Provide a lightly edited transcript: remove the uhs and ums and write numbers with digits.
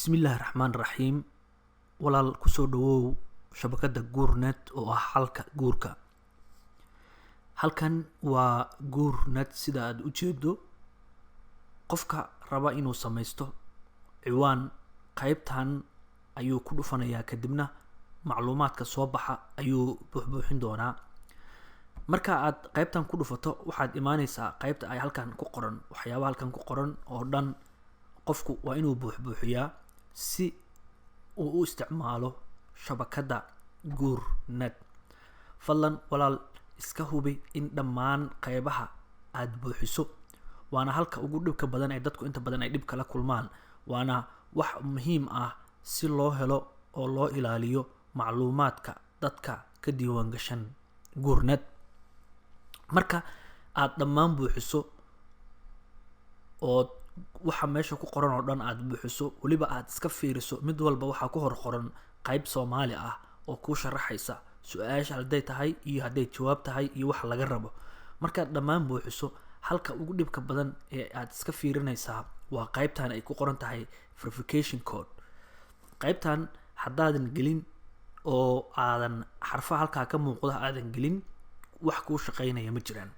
bismillaahi raxmaan raxiim. walaal kusoo dhawow shabakada guurnet oo ah xalka guurka. halkan waa guurnet sida aad u jeedo. qofka raba inuu samaysto ciwaan qaybtan ayuu ku dhufanayaa, kadibna macluumaadka soo baxa ayuu buuxbuuxin doonaa. marka aad qaybtan ku dhufato waxaad imaanaysaa qaybta ay halkan ku qoran, waxyaabaha halkan ku qoran oo dhan qofku waa inuu buuxbuuxiyaa si uu u isticmaalo shabakada guurnet. fadlan walaal iska hubi in dhammaan qaybaha aad buuxiso, waana halka ugu dhibka badan ee dadku inta badan ay dhib kala kulmaan, waana wax muhiim ah si loo helo oo loo ilaaliyo macluumaadka dadka ka diiwaan gashan guurnet. marka aad dhammaan buuxiso oo waxa meesha ku qoran oo dhan aad buuxiso, waliba aad iska fiiriso mid walba waxa ku hor qoran qayb Soomaali ah oo ku sharaxaysa su'aasha haday tahay iyo haday jawaab tahay iyo wax laga rabo. marka dhammaan buuxiso, halka ugu dhibka badan ee aad iska fiirinaysaa waa qaybtan ay ku qoran tahay verification code. qaybtan hadaadan gelin oo aadan xarfaha halka ka muuqda aadan gelin, wax ku shaqeynaya ma jiraan.